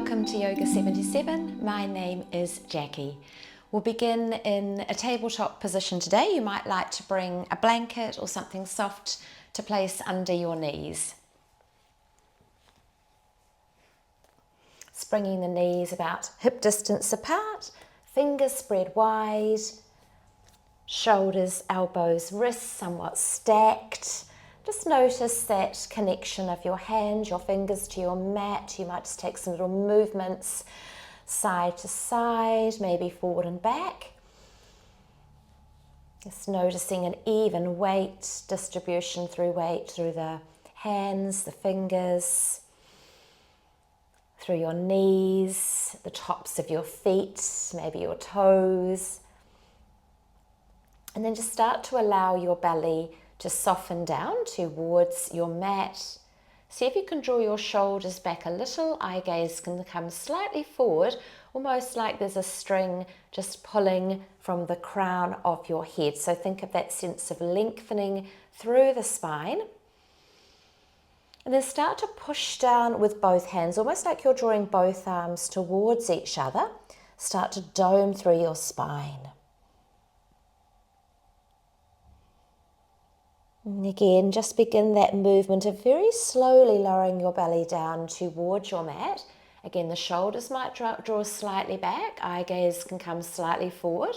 Welcome to Yoga 77. My name is Jackie. We'll begin in a tabletop position today. You might like to bring a blanket or something soft to place under your knees. Just bringing the knees about hip distance apart, fingers spread wide, shoulders, elbows, wrists somewhat stacked. Just notice that connection of your hand, your fingers to your mat. You might just take some little movements side to side, maybe forward and back. Just noticing an even weight distribution through the hands, the fingers, through your knees, the tops of your feet, maybe your toes. And then just start to allow your belly to soften down towards your mat. See if you can draw your shoulders back a little. Eye gaze can come slightly forward, almost like there's a string just pulling from the crown of your head. So think of that sense of lengthening through the spine. And then start to push down with both hands, almost like you're drawing both arms towards each other. Start to dome through your spine. And again, just begin that movement of very slowly lowering your belly down towards your mat. Again, the shoulders might draw slightly back, eye gaze can come slightly forward.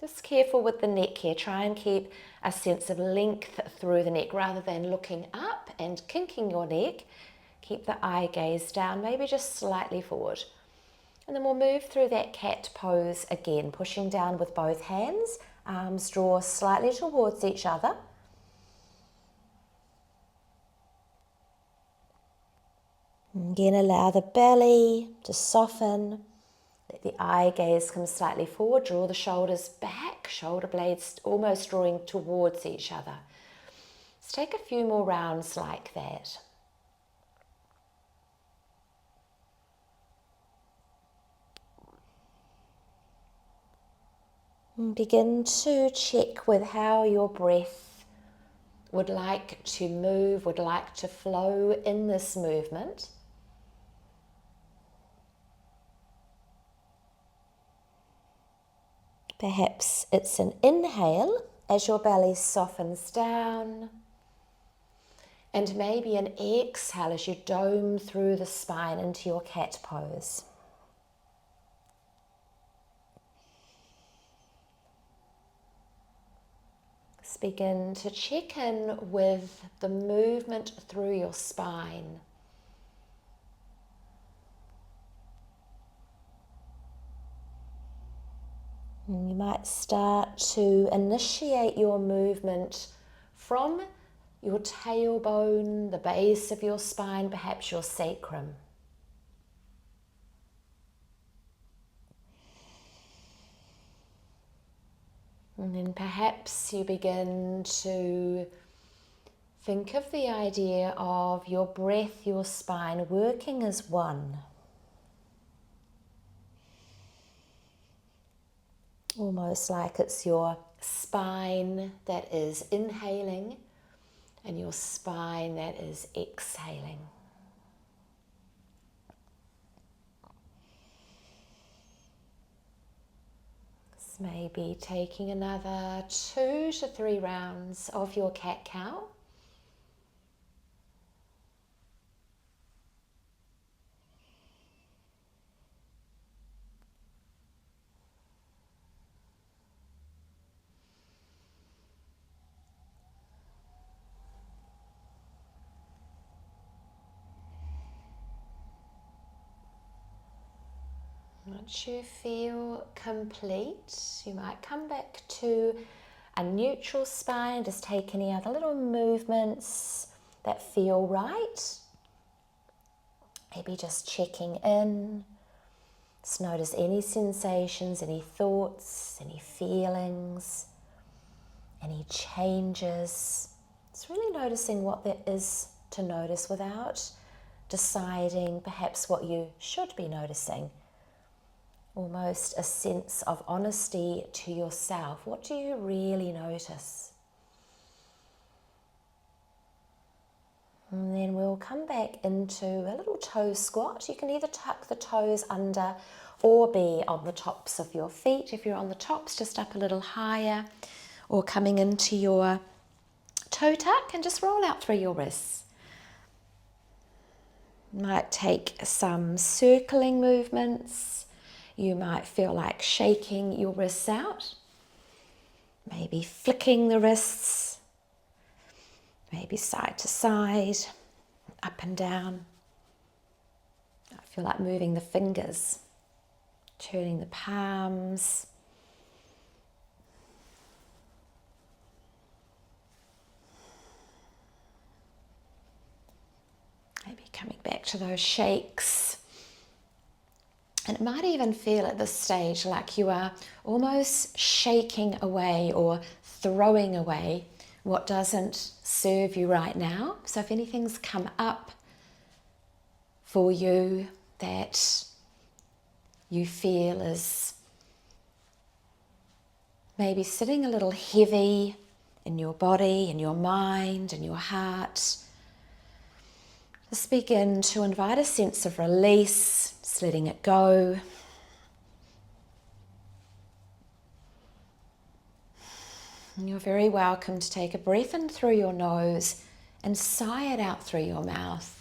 Just careful with the neck here. Try and keep a sense of length through the neck rather than looking up and kinking your neck. Keep the eye gaze down, maybe just slightly forward. And then we'll move through that cat pose again, pushing down with both hands. Arms draw slightly towards each other. Again, allow the belly to soften. Let the eye gaze come slightly forward. Draw the shoulders back, shoulder blades almost drawing towards each other. Let's take a few more rounds like that. And begin to check with how your breath would like to move, would like to flow in this movement. Perhaps it's an inhale as your belly softens down, and maybe an exhale as you dome through the spine into your cat pose. Let's begin to check in with the movement through your spine. You might start to initiate your movement from your tailbone, the base of your spine, perhaps your sacrum. And then perhaps you begin to think of the idea of your breath, your spine working as one. Almost like it's your spine that is inhaling and your spine that is exhaling. So maybe taking another 2 to 3 rounds of your cat-cow. Once you feel complete, you might come back to a neutral spine. Just take any other little movements that feel right. Maybe just checking in. Just notice any sensations, any thoughts, any feelings, any changes. It's really noticing what there is to notice without deciding perhaps what you should be noticing. Almost a sense of honesty to yourself. What do you really notice? And then we'll come back into a little toe squat. You can either tuck the toes under or be on the tops of your feet. If you're on the tops, just up a little higher, or coming into your toe tuck and just roll out through your wrists. You might take some circling movements. You might feel like shaking your wrists out, maybe flicking the wrists, maybe side to side, up and down. I feel like moving the fingers, turning the palms. Maybe coming back to those shakes. And it might even feel at this stage like you are almost shaking away or throwing away what doesn't serve you right now. So if anything's come up for you that you feel is maybe sitting a little heavy in your body, in your mind, in your heart, just begin to invite a sense of release, just letting it go. And you're very welcome to take a breath in through your nose and sigh it out through your mouth.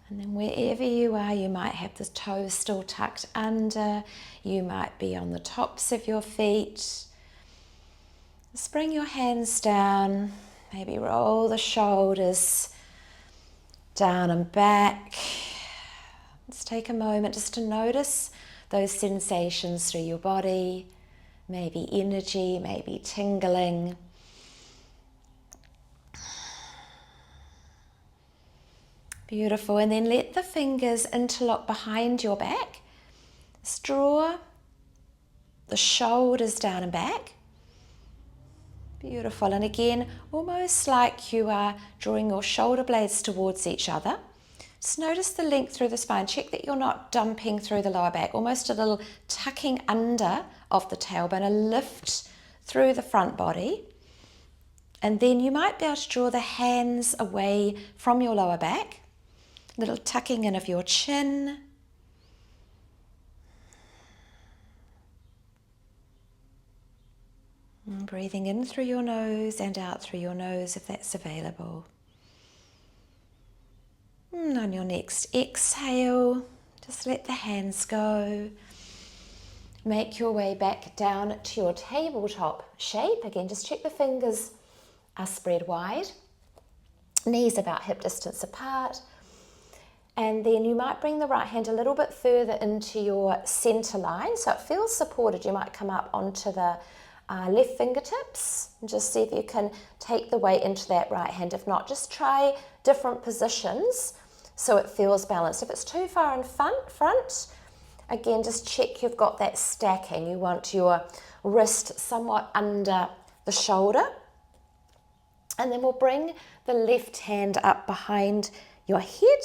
And then wherever you are, you might have the toes still tucked under. You might be on the tops of your feet. Just bring your hands down. Maybe roll the shoulders down and back. Let's take a moment just to notice those sensations through your body. Maybe energy, maybe tingling. Beautiful. And then let the fingers interlock behind your back. Just draw the shoulders down and back. Beautiful. And again, almost like you are drawing your shoulder blades towards each other. Just notice the length through the spine. Check that you're not dumping through the lower back. Almost a little tucking under of the tailbone, a lift through the front body. And then you might be able to draw the hands away from your lower back. Little tucking in of your chin. And breathing in through your nose and out through your nose if that's available. And on your next exhale, just let the hands go. Make your way back down to your tabletop shape. Again, just check the fingers are spread wide. Knees about hip distance apart. And then you might bring the right hand a little bit further into your center line so it feels supported. You might come up onto the left fingertips and just see if you can take the weight into that right hand. If not, just try different positions so it feels balanced. If it's too far in front, again, just check you've got that stacking. You want your wrist somewhat under the shoulder. And then we'll bring the left hand up behind your head.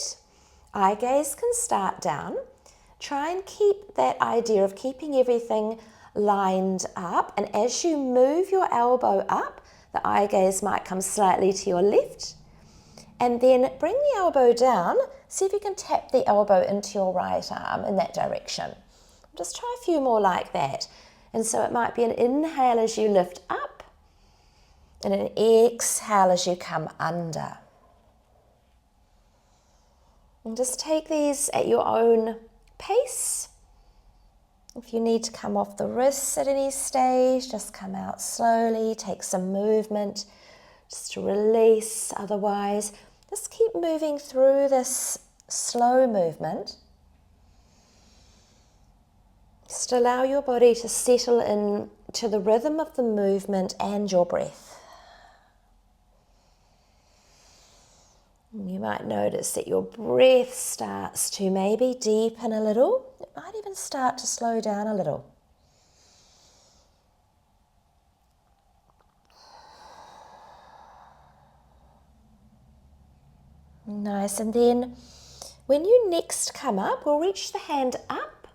Eye gaze can start down. Try and keep that idea of keeping everything lined up. And as you move your elbow up, the eye gaze might come slightly to your left. And then bring the elbow down. See if you can tap the elbow into your right arm in that direction. Just try a few more like that. And so it might be an inhale as you lift up and an exhale as you come under. And just take these at your own pace. If you need to come off the wrists at any stage, just come out slowly, take some movement, just to release. Otherwise, just keep moving through this slow movement. Just allow your body to settle in to the rhythm of the movement and your breath. You might notice that your breath starts to maybe deepen a little. It might even start to slow down a little. Nice. And then when you next come up, we'll reach the hand up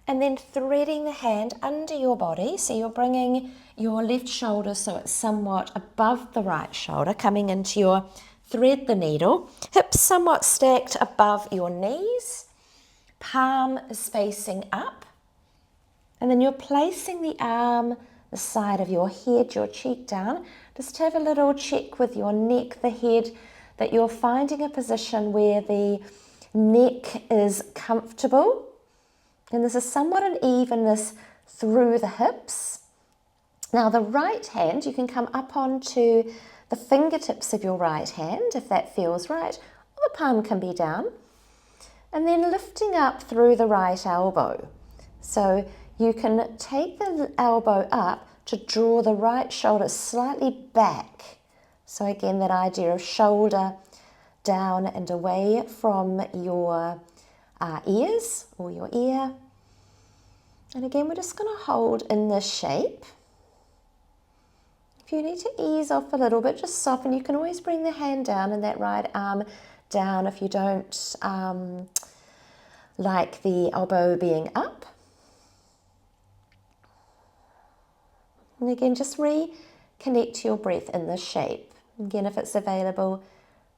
and then threading the hand under your body. So you're bringing your left shoulder so it's somewhat above the right shoulder, coming into your thread the needle. Hips somewhat stacked above your knees. Palm is facing up. And then you're placing the arm, the side of your head, your cheek down. Just have a little check with your neck, the head, that you're finding a position where the neck is comfortable. And there's a somewhat an evenness through the hips. Now the right hand, you can come up onto the fingertips of your right hand, if that feels right, or the palm can be down. And then lifting up through the right elbow. So you can take the elbow up to draw the right shoulder slightly back. So again, that idea of shoulder down and away from your ears or your ear. And again, we're just going to hold in this shape. If you need to ease off a little bit, just soften. You can always bring the hand down and that right arm down if you don't like the elbow being up. And again, just reconnect to your breath in this shape. Again, if it's available,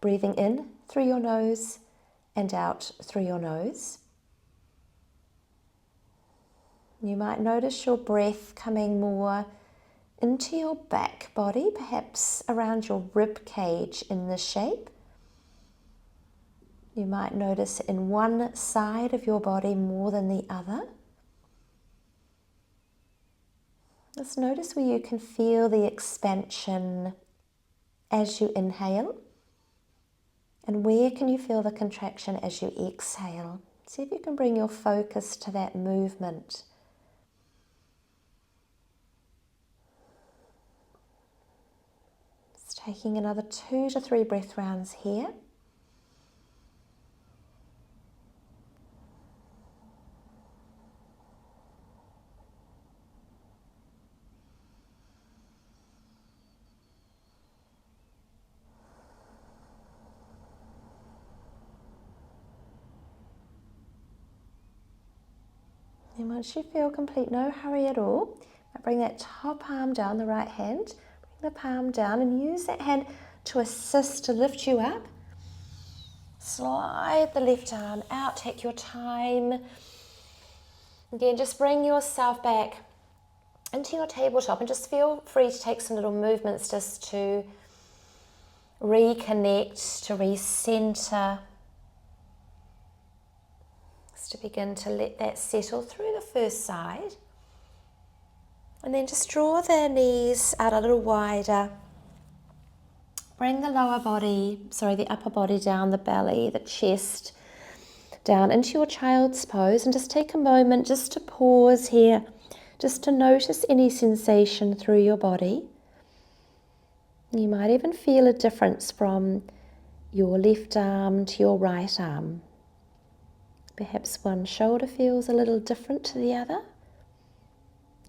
breathing in through your nose and out through your nose. You might notice your breath coming more into your back body, perhaps around your rib cage in this shape. You might notice in one side of your body more than the other. Just notice where you can feel the expansion as you inhale, and where can you feel the contraction as you exhale. See if you can bring your focus to that movement. Just taking another 2 to 3 breath rounds here. And once you feel complete, no hurry at all, bring that top arm down, the right hand, bring the palm down and use that hand to assist to lift you up. Slide the left arm out, take your time. Again, just bring yourself back into your tabletop and just feel free to take some little movements just to reconnect, to recenter. To begin to let that settle through the first side. And then just draw the knees out a little wider. Bring the the upper body down, the belly, the chest down into your child's pose, and just take a moment just to pause here, just to notice any sensation through your body. You might even feel a difference from your left arm to your right arm. Perhaps one shoulder feels a little different to the other.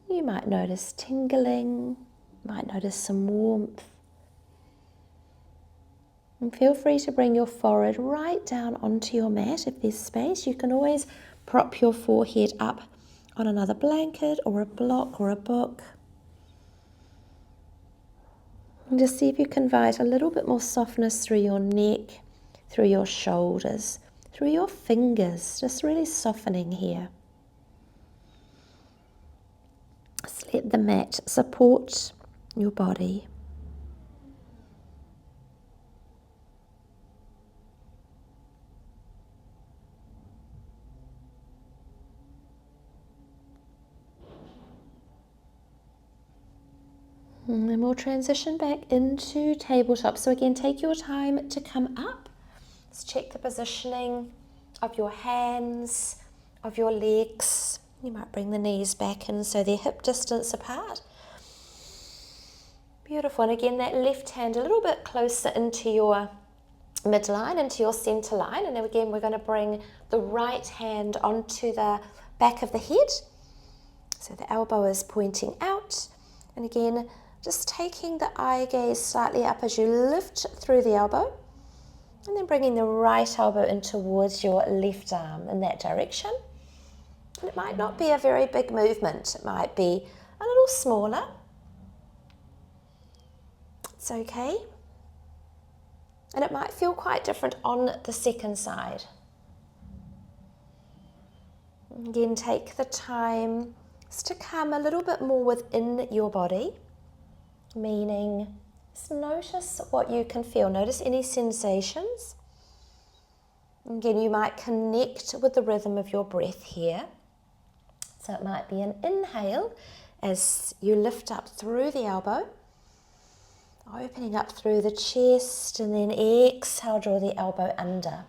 You might notice tingling, might notice some warmth. And feel free to bring your forehead right down onto your mat if there's space. You can always prop your forehead up on another blanket or a block or a book. And just see if you can invite a little bit more softness through your neck, through your shoulders, through your fingers, just really softening here. Just let the mat support your body. And then we'll transition back into tabletop. So again, take your time to come up. Just check the positioning of your hands, of your legs. You might bring the knees back in so they're hip distance apart. Beautiful. And again, that left hand a little bit closer into your midline, into your center line. And then again, we're going to bring the right hand onto the back of the head. So the elbow is pointing out. And again, just taking the eye gaze slightly up as you lift through the elbow. And then bringing the right elbow in towards your left arm in that direction. And it might not be a very big movement. It might be a little smaller. It's okay. And it might feel quite different on the second side. Again, take the time just to come a little bit more within your body, meaning just notice what you can feel. Notice any sensations. Again, you might connect with the rhythm of your breath here. So it might be an inhale as you lift up through the elbow, opening up through the chest, and then exhale, draw the elbow under.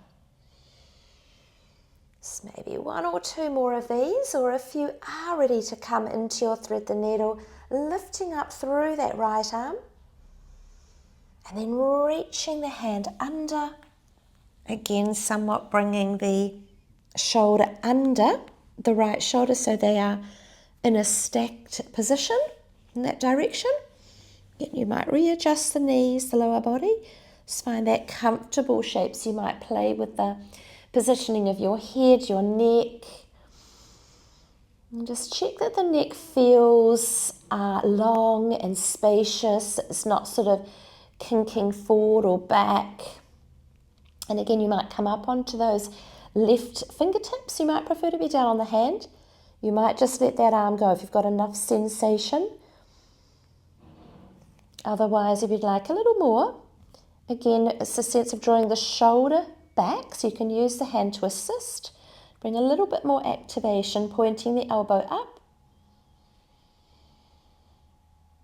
So maybe one or two more of these, or if you are ready to come into your thread the needle, lifting up through that right arm, and then reaching the hand under, again somewhat bringing the shoulder under the right shoulder so they are in a stacked position in that direction. You might readjust the knees, the lower body, just find that comfortable shape. So you might play with the positioning of your head, your neck, and just check that the neck feels long and spacious. It's not sort of kinking forward or back. And again, you might come up onto those left fingertips. You might prefer to be down on the hand. You might just let that arm go if you've got enough sensation. Otherwise, if you'd like a little more, again, it's a sense of drawing the shoulder back, so you can use the hand to assist. Bring a little bit more activation, pointing the elbow up.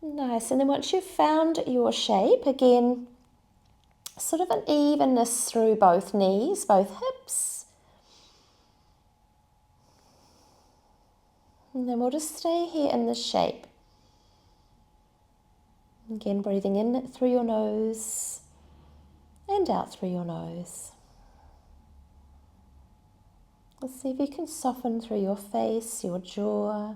Nice, and then once you've found your shape, again, sort of an evenness through both knees, both hips. And then we'll just stay here in this shape. Again, breathing in through your nose and out through your nose. Let's see if you can soften through your face, your jaw.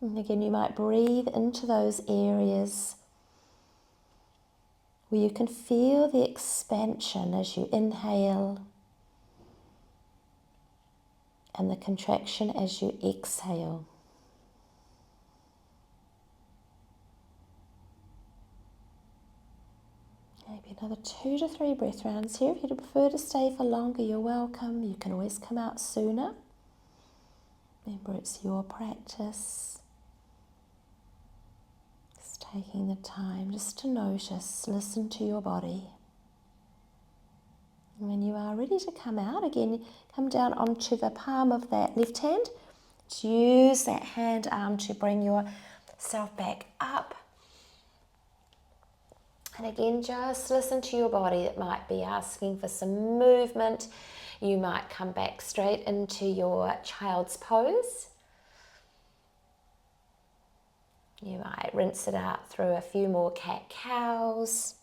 And again, you might breathe into those areas where you can feel the expansion as you inhale and the contraction as you exhale. Maybe another 2 to 3 breath rounds here. If you'd prefer to stay for longer, you're welcome. You can always come out sooner. Remember, it's your practice. Just taking the time just to notice, listen to your body. And when you are ready to come out, again, come down onto the palm of that left hand. Just use that hand arm to bring yourself back up. And again, just listen to your body. It might be asking for some movement. You might come back straight into your child's pose. You might rinse it out through a few more cat-cows.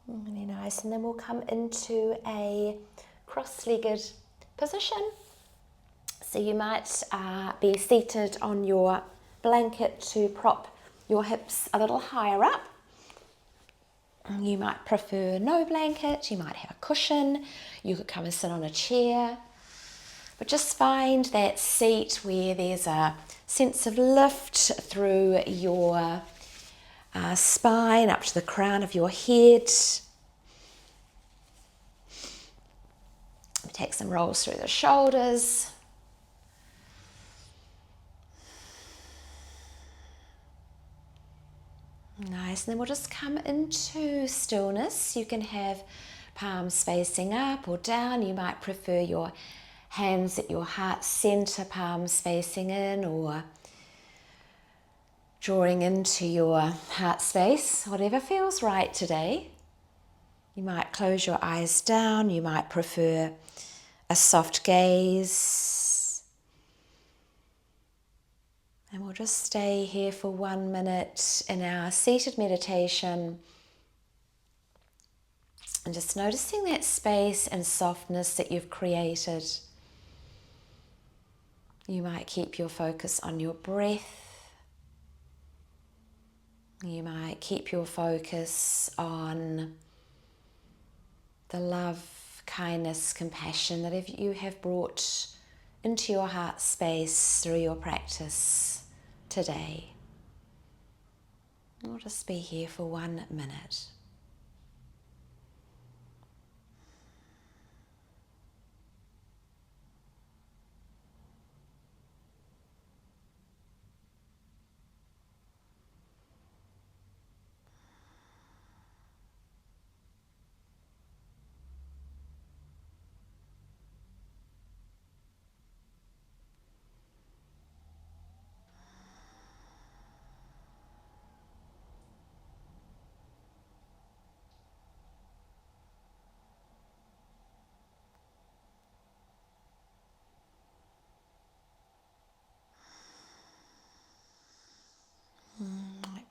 Really nice, and then we'll come into a cross-legged position. So you might be seated on your blanket to prop your hips a little higher up. You might prefer no blanket, you might have a cushion, you could come and sit on a chair. But just find that seat where there's a sense of lift through your spine up to the crown of your head. Take some rolls through the shoulders. Nice, and then we'll just come into stillness. You can have palms facing up or down. You might prefer your hands at your heart center, palms facing in, or drawing into your heart space, whatever feels right today. You might close your eyes down. You might prefer a soft gaze. We'll just stay here for 1 minute in our seated meditation and just noticing that space and softness that you've created. You might keep your focus on your breath. You might keep your focus on the love, kindness, compassion that you have brought into your heart space through your practice today. We'll just be here for 1 minute.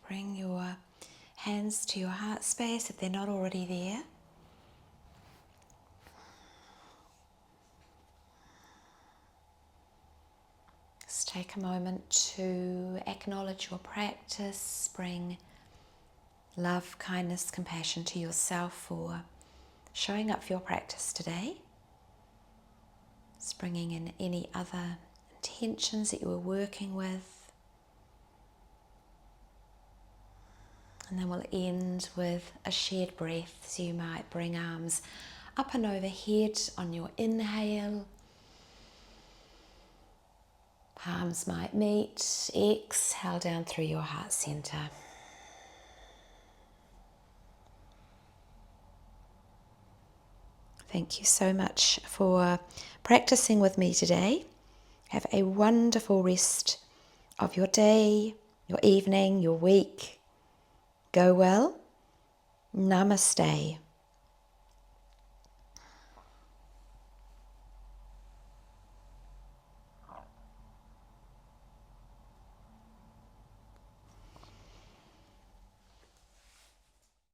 Bring your hands to your heart space if they're not already there. Just take a moment to acknowledge your practice. Bring love, kindness, compassion to yourself for showing up for your practice today. Just bringing in any other intentions that you were working with. And then we'll end with a shared breath. So you might bring arms up and overhead on your inhale. Palms might meet. Exhale down through your heart center. Thank you so much for practicing with me today. Have a wonderful rest of your day, your evening, your week. Go well. Namaste.